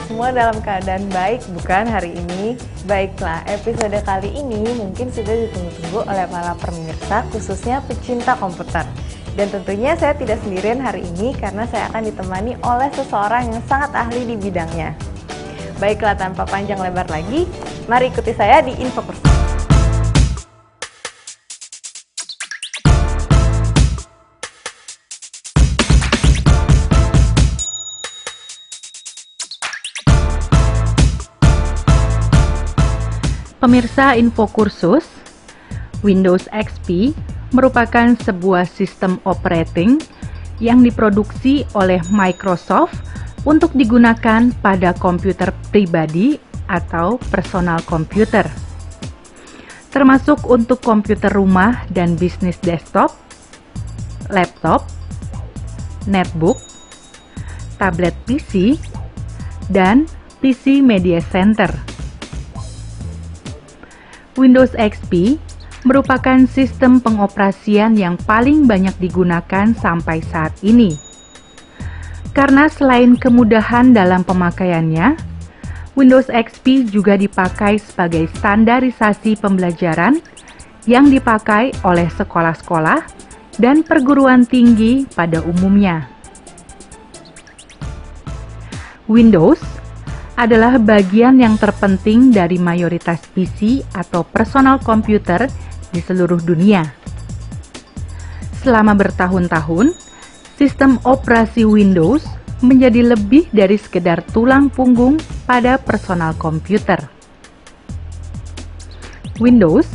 semua dalam keadaan baik, bukan hari ini? Baiklah, episode kali ini mungkin sudah ditunggu-tunggu oleh para pemirsa, khususnya pecinta komputer. Dan tentunya saya tidak sendirian hari ini karena saya akan ditemani oleh seseorang yang sangat ahli di bidangnya. Baiklah, tanpa panjang lebar lagi, mari ikuti saya di Info Kursus. Pemirsa Info Kursus, Windows XP merupakan sebuah sistem operating yang diproduksi oleh Microsoft untuk digunakan pada komputer pribadi atau personal computer, termasuk untuk komputer rumah dan bisnis desktop, laptop, netbook, tablet PC, dan PC Media Center. Windows XP merupakan sistem pengoperasian yang paling banyak digunakan sampai saat ini. Karena selain kemudahan dalam pemakaiannya, Windows XP juga dipakai sebagai standarisasi pembelajaran yang dipakai oleh sekolah-sekolah dan perguruan tinggi pada umumnya. Windows adalah bagian yang terpenting dari mayoritas PC atau personal computer di seluruh dunia. Selama bertahun-tahun, sistem operasi Windows menjadi lebih dari sekedar tulang punggung pada personal computer. Windows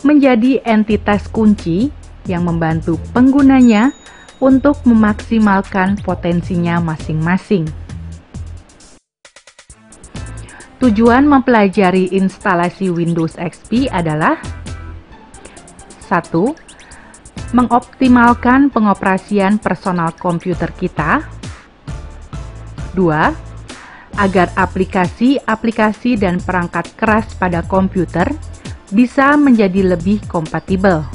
menjadi entitas kunci yang membantu penggunanya untuk memaksimalkan potensinya masing-masing. Tujuan mempelajari instalasi Windows XP adalah 1. Mengoptimalkan pengoperasian personal komputer kita. 2. Agar aplikasi-aplikasi dan perangkat keras pada komputer bisa menjadi lebih kompatibel.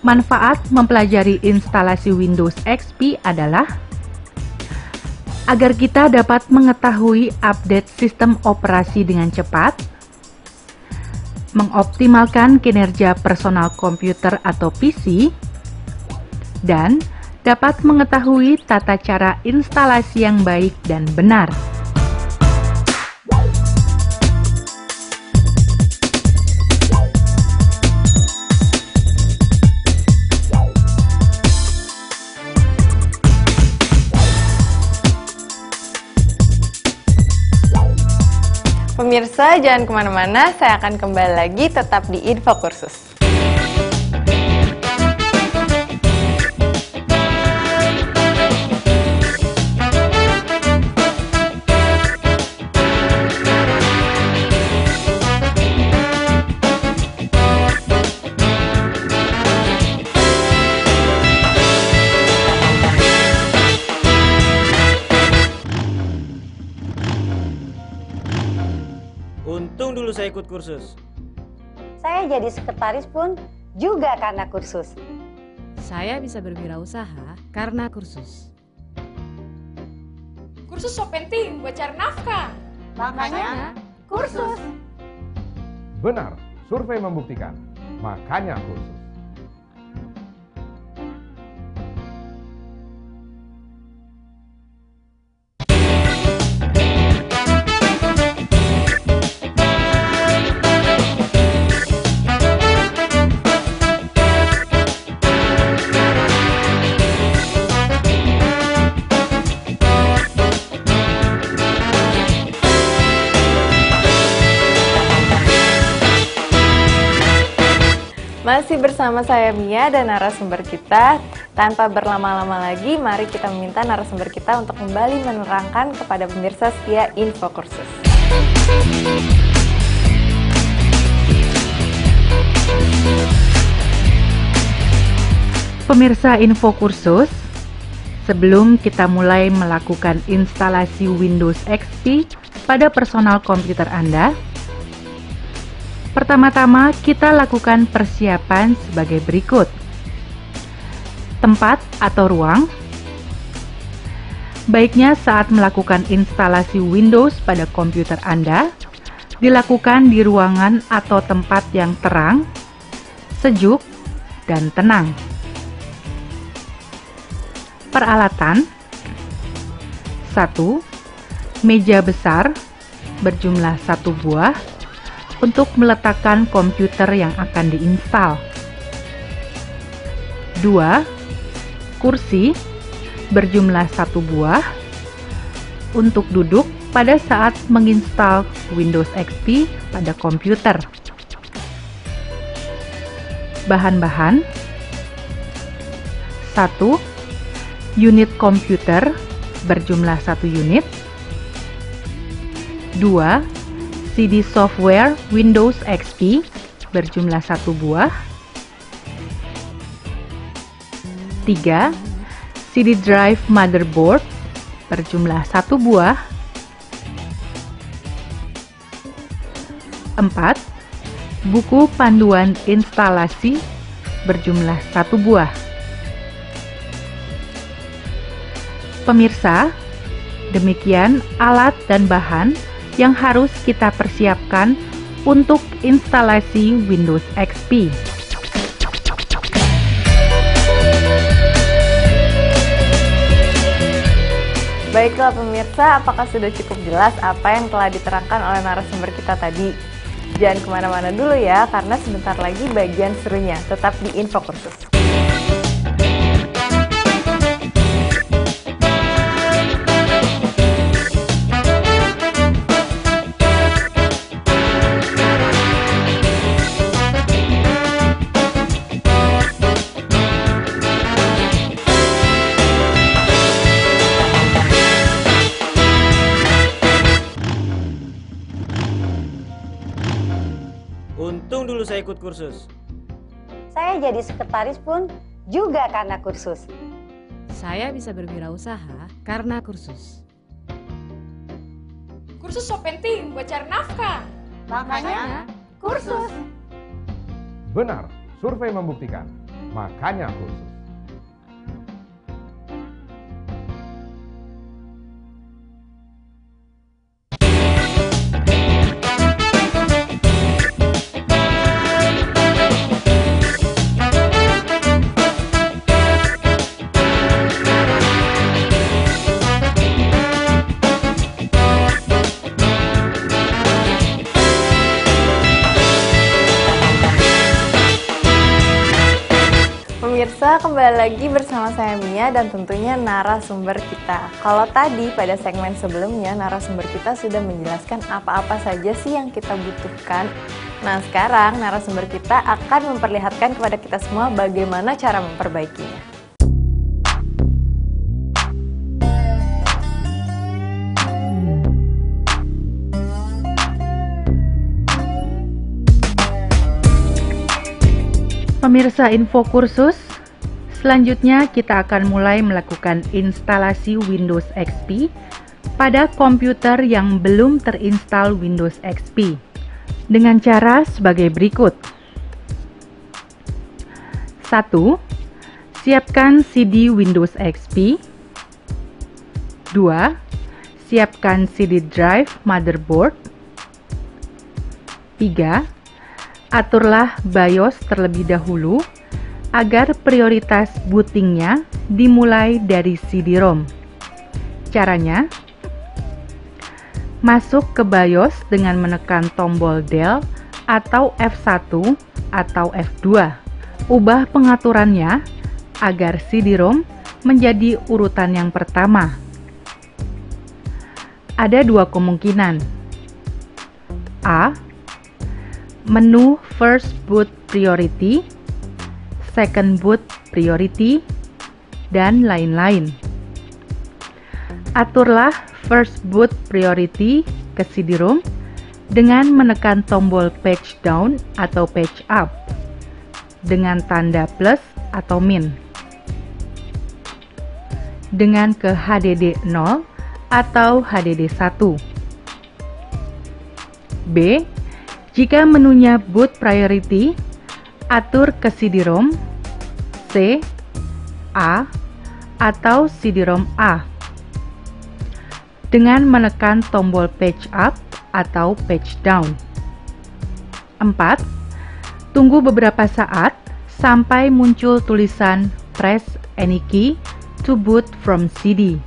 Manfaat mempelajari instalasi Windows XP adalah agar kita dapat mengetahui update sistem operasi dengan cepat, mengoptimalkan kinerja personal komputer atau PC, dan dapat mengetahui tata cara instalasi yang baik dan benar. Pemirsa, jangan kemana-mana, saya akan kembali lagi tetap di Info Kursus. Untung dulu saya ikut kursus. Saya jadi sekretaris pun juga karena kursus. Saya bisa berwirausaha karena kursus. Kursus so penting buat cari nafkah. Makanya kursus. Benar, survei membuktikan. Makanya kursus. Masih bersama saya Mia dan narasumber kita. Tanpa berlama-lama lagi, mari kita meminta narasumber kita untuk kembali menerangkan kepada pemirsa setia Info Kursus. Pemirsa Info Kursus, sebelum kita mulai melakukan instalasi Windows XP pada personal komputer Anda, pertama-tama kita lakukan persiapan sebagai berikut. Tempat atau ruang. Baiknya saat melakukan instalasi Windows pada komputer Anda, dilakukan di ruangan atau tempat yang terang, sejuk, dan tenang. Peralatan: 1. Meja besar berjumlah 1 buah untuk meletakkan komputer yang akan diinstal. 2. Kursi berjumlah 1 buah untuk duduk pada saat menginstal Windows XP pada komputer. Bahan-bahan: 1. Unit komputer berjumlah 1 unit. 2. CD software Windows XP berjumlah 1 buah. 3. CD drive motherboard berjumlah 1 buah. 4. Buku panduan instalasi berjumlah 1 buah. Pemirsa, demikian alat dan bahan yang harus kita persiapkan untuk instalasi Windows XP. Baiklah pemirsa, apakah sudah cukup jelas apa yang telah diterangkan oleh narasumber kita tadi? Jangan kemana-mana dulu ya, karena sebentar lagi bagian serunya. Tetap di Info Kursus. Untung dulu saya ikut kursus. Saya jadi sekretaris pun juga karena kursus. Saya bisa berwirausaha karena kursus. Kursus so penting buat cari nafkah. Makanya kursus. Benar, survei membuktikan. Makanya kursus. Pemirsa, kembali lagi bersama saya Mia dan tentunya narasumber kita. Kalau tadi pada segmen sebelumnya narasumber kita sudah menjelaskan apa-apa saja sih yang kita butuhkan. Nah sekarang narasumber kita akan memperlihatkan kepada kita semua bagaimana cara memperbaikinya. Pemirsa Info Kursus, selanjutnya kita akan mulai melakukan instalasi Windows XP pada komputer yang belum terinstal Windows XP dengan cara sebagai berikut. 1. Siapkan CD Windows XP. 2. Siapkan CD drive motherboard. 3. Aturlah BIOS terlebih dahulu agar prioritas bootingnya dimulai dari CD-ROM. Caranya, masuk ke BIOS dengan menekan tombol Del atau F1 atau F2. Ubah pengaturannya agar CD-ROM menjadi urutan yang pertama. Ada dua kemungkinan. A. Menu First Boot Priority, Second Boot Priority, dan lain-lain. Aturlah First Boot Priority ke CD-ROM dengan menekan tombol Page Down atau Page Up dengan tanda plus atau min, dengan ke HDD 0 atau HDD 1. B. Jika menunya boot priority, atur ke CD-ROM C, A, atau CD-ROM A. dengan menekan tombol page up atau page down. 4. Tunggu beberapa saat sampai muncul tulisan Press any key to boot from CD.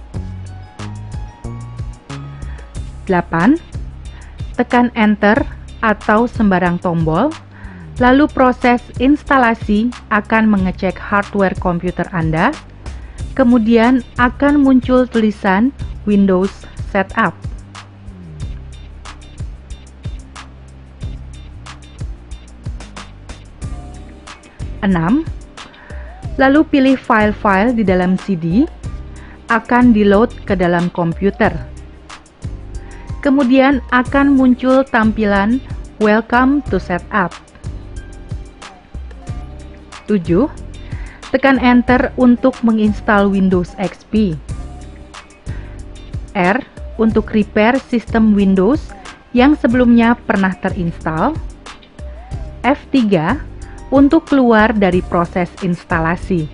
8. Tekan Enter atau sembarang tombol, lalu proses instalasi akan mengecek hardware komputer Anda, kemudian akan muncul tulisan Windows Setup. 6. Lalu pilih file-file di dalam CD, akan di-load ke dalam komputer. Kemudian akan muncul tampilan Welcome to Setup. 7. Tekan Enter untuk menginstal Windows XP. R untuk repair sistem Windows yang sebelumnya pernah terinstall. F3 untuk keluar dari proses instalasi.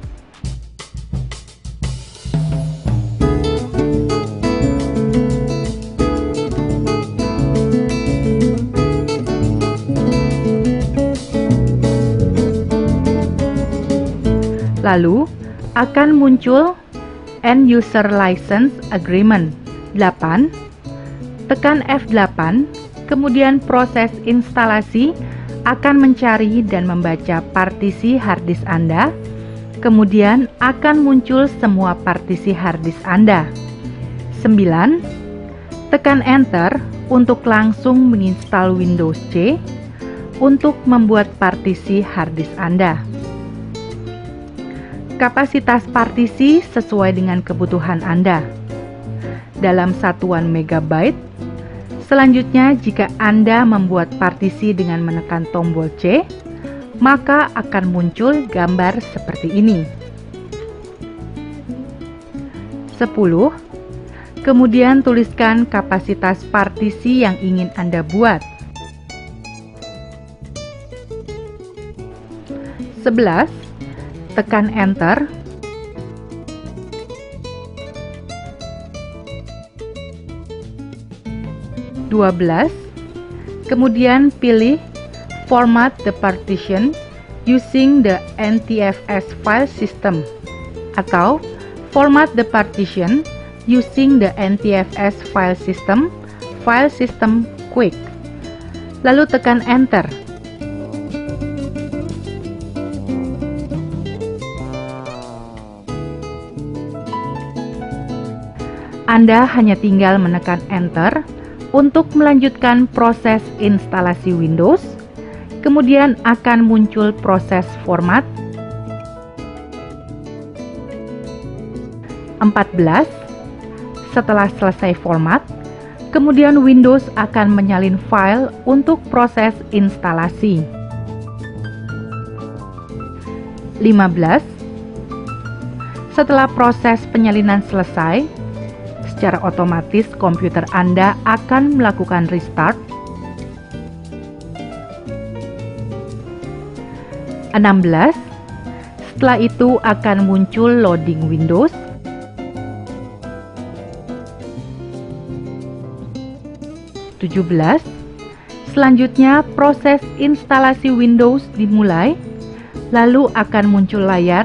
Lalu akan muncul End User License Agreement 8. Tekan F8, kemudian proses instalasi akan mencari dan membaca partisi harddisk Anda, kemudian akan muncul semua partisi harddisk Anda. 9. Tekan Enter untuk langsung menginstal Windows C untuk membuat partisi harddisk Anda. Kapasitas partisi sesuai dengan kebutuhan Anda. Dalam satuan megabyte. Selanjutnya, jika Anda membuat partisi dengan menekan tombol C, maka akan muncul gambar seperti ini. 10. Kemudian tuliskan kapasitas partisi yang ingin Anda buat. 11. Tekan Enter. 12. Kemudian pilih Format the partition using the NTFS file system atau Format the partition using the NTFS file system quick. Lalu tekan Enter. Anda hanya tinggal menekan Enter untuk melanjutkan proses instalasi Windows, kemudian akan muncul proses format. 14. Setelah selesai format, kemudian Windows akan menyalin file untuk proses instalasi. 15. Setelah proses penyalinan selesai, secara otomatis komputer Anda akan melakukan restart. 16. Setelah itu akan muncul loading Windows. 17. Selanjutnya proses instalasi Windows dimulai, lalu akan muncul layar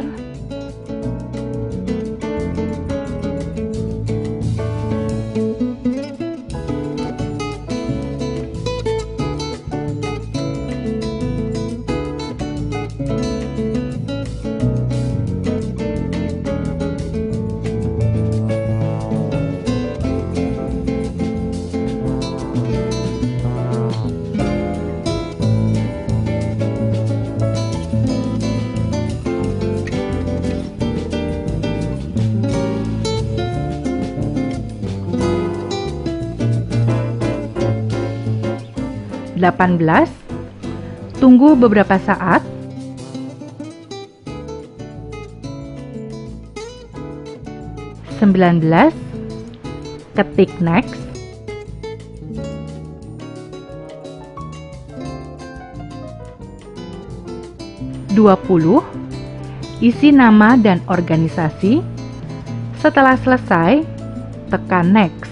18. Tunggu beberapa saat. 19. Ketik next. 20. Isi nama dan organisasi. Setelah selesai, tekan next.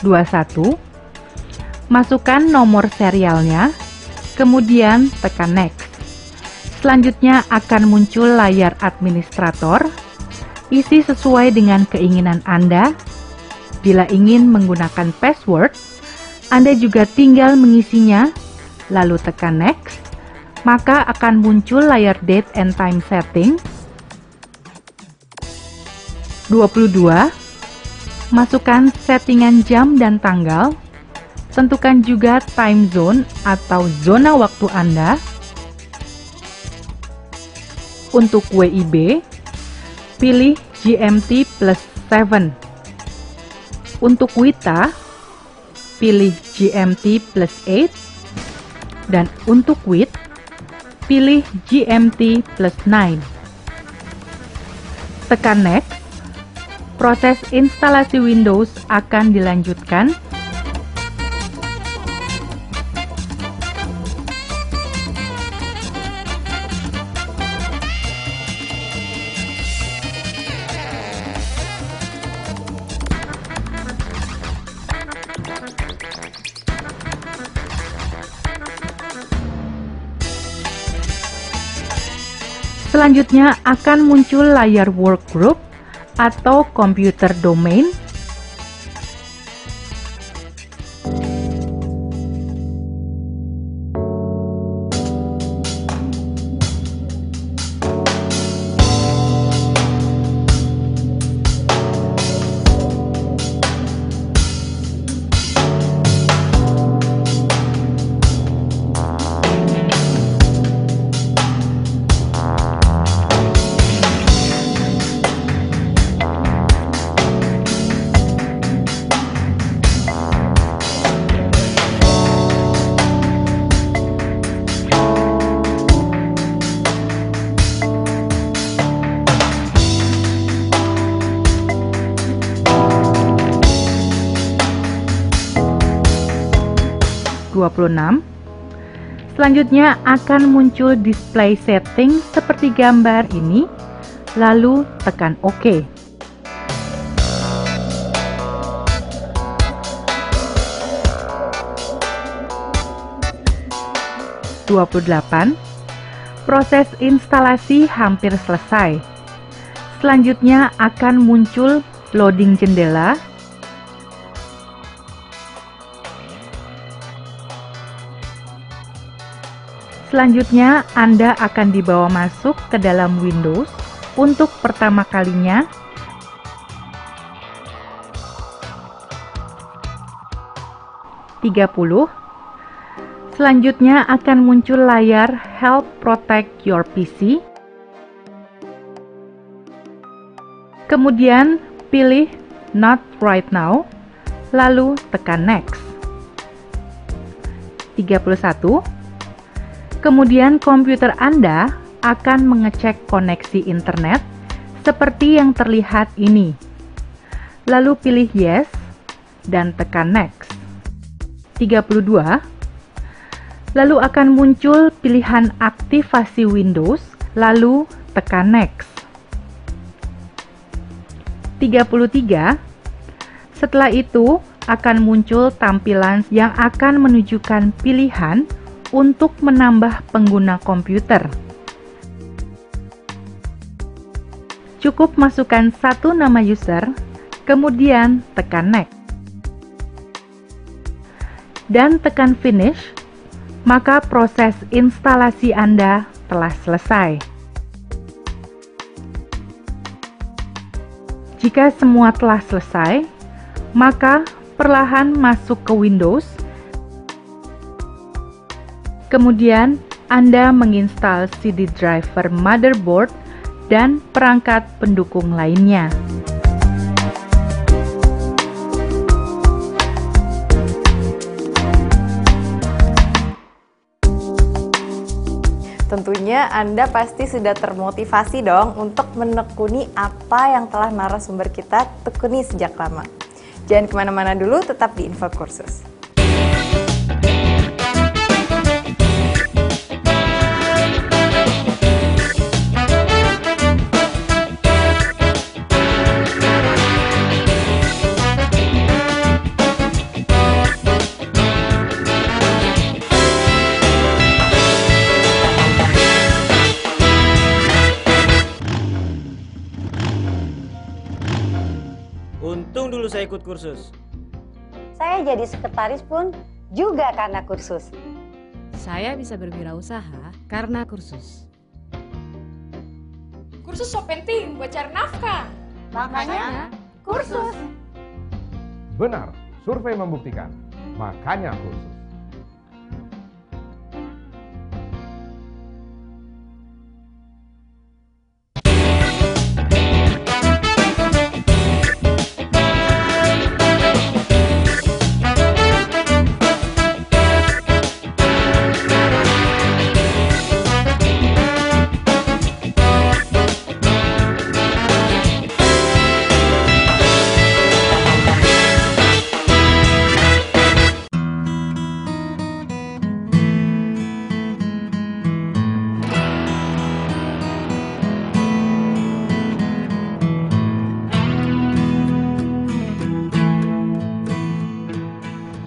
21, masukkan nomor serialnya, kemudian tekan Next. Selanjutnya akan muncul layar administrator, isi sesuai dengan keinginan Anda. Bila ingin menggunakan password, Anda juga tinggal mengisinya, lalu tekan Next, maka akan muncul layar date and time setting. 22. Masukkan settingan jam dan tanggal. Tentukan juga time zone atau zona waktu Anda. Untuk WIB, pilih GMT plus 7. Untuk WITA, pilih GMT plus 8. Dan untuk WIT, pilih GMT plus 9. Tekan Next. Proses instalasi Windows akan dilanjutkan. Selanjutnya akan muncul layar workgroup atau komputer domain. Selanjutnya akan muncul display setting seperti gambar ini, lalu tekan OK. Proses instalasi hampir selesai. Selanjutnya akan muncul loading jendela. Selanjutnya, Anda akan dibawa masuk ke dalam Windows untuk pertama kalinya. Selanjutnya akan muncul layar Help Protect Your PC. Kemudian pilih Not Right Now, lalu tekan Next. 31. Kemudian komputer Anda akan mengecek koneksi internet seperti yang terlihat ini. Lalu pilih Yes dan tekan Next. 32. Lalu akan muncul pilihan aktivasi Windows, lalu tekan Next. 33. Setelah itu akan muncul tampilan yang akan menunjukkan pilihan untuk menambah pengguna komputer. Cukup masukkan satu nama user, kemudian tekan Next. Dan tekan Finish, maka proses instalasi Anda telah selesai. Jika semua telah selesai, maka perlahan masuk ke Windows. Kemudian, Anda menginstal CD driver motherboard dan perangkat pendukung lainnya. Tentunya Anda pasti sudah termotivasi dong untuk menekuni apa yang telah narasumber kita tekuni sejak lama. Jangan kemana-mana dulu, tetap di Info Kursus. Untung dulu saya ikut kursus. Saya jadi sekretaris pun juga karena kursus. Saya bisa berwirausaha karena kursus. Kursus so penting buat cari nafkah. Makanya kursus. Benar, survei membuktikan. Makanya kursus.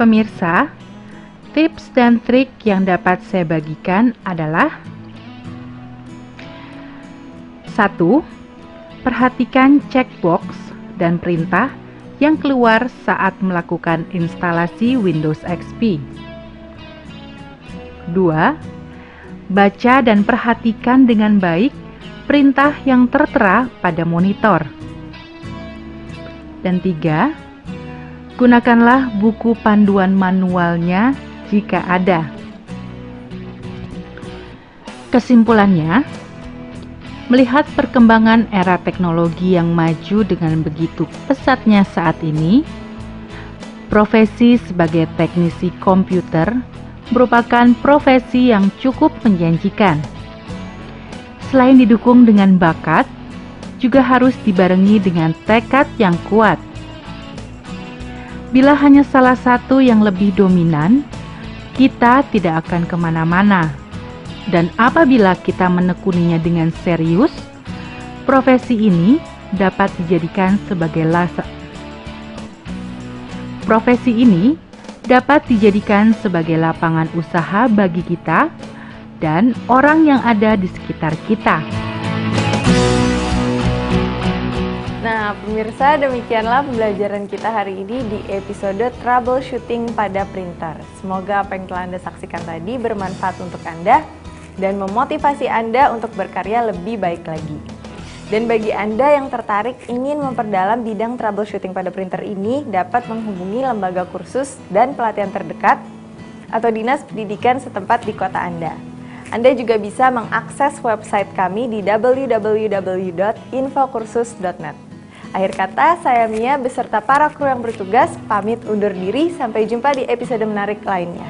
Pemirsa, tips dan trik yang dapat saya bagikan adalah 1. Perhatikan checkbox dan perintah yang keluar saat melakukan instalasi Windows XP. 2. Baca dan perhatikan dengan baik perintah yang tertera pada monitor. Dan 3. Gunakanlah buku panduan manualnya jika ada. Kesimpulannya, melihat perkembangan era teknologi yang maju dengan begitu pesatnya saat ini, profesi sebagai teknisi komputer merupakan profesi yang cukup menjanjikan. Selain didukung dengan bakat, juga harus dibarengi dengan tekad yang kuat. Bila hanya salah satu yang lebih dominan, kita tidak akan kemana-mana. Dan apabila kita menekuninya dengan serius, profesi ini dapat dijadikan sebagai lapangan usaha bagi kita dan orang yang ada di sekitar kita. Nah, pemirsa, demikianlah pembelajaran kita hari ini di episode troubleshooting pada printer. Semoga apa yang telah Anda saksikan tadi bermanfaat untuk Anda dan memotivasi Anda untuk berkarya lebih baik lagi. Dan bagi Anda yang tertarik ingin memperdalam bidang troubleshooting pada printer ini, dapat menghubungi lembaga kursus dan pelatihan terdekat atau dinas pendidikan setempat di kota Anda. Anda juga bisa mengakses website kami di www.infokursus.net. Akhir kata, saya Mia beserta para kru yang bertugas pamit undur diri. Sampai jumpa di episode menarik lainnya.